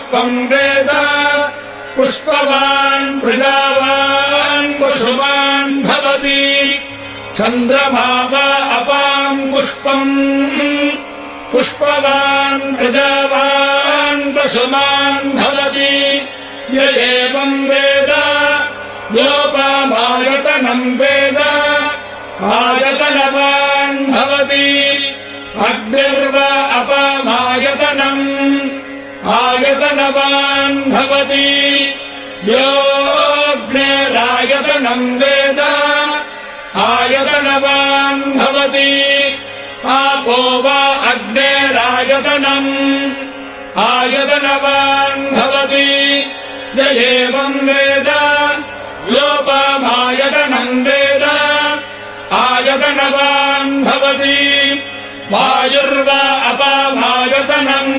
पुष्पम् वेद पुष्पवान् प्रजावान् वसुमान् भवति चन्द्रमा वा अपाम् पुष्पम् पुष्पवान् प्रजावान् वसुमान् भवति य एवम् वेद योपामायतनम् वेद आयतनवान् भवति अग्निर्वा अपामायतनम् आयतनवान् भवति योऽग्निरायतनम् वेद आयतनवान् भवति आपो वा अग्निरायतनम् आयतनवान् भवति य एवम् वेद योपामायतनम् वेद आयतनवान् भवति वायुर्वा अपामायतनम्